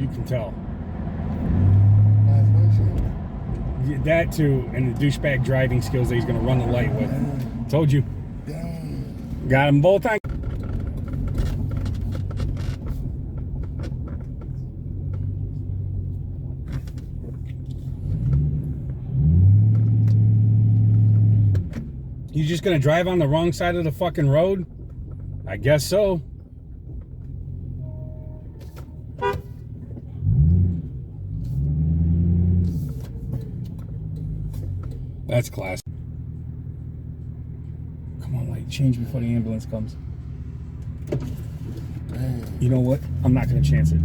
you can tell. Nice windshield. That too, and the douchebag driving skills that he's gonna run the light with. Told you. Damn. Got them both on. You just gonna drive on the wrong side of the fucking road? I guess so. That's class. Come on, light, change before the ambulance comes. Damn. You know what? I'm not gonna chance it.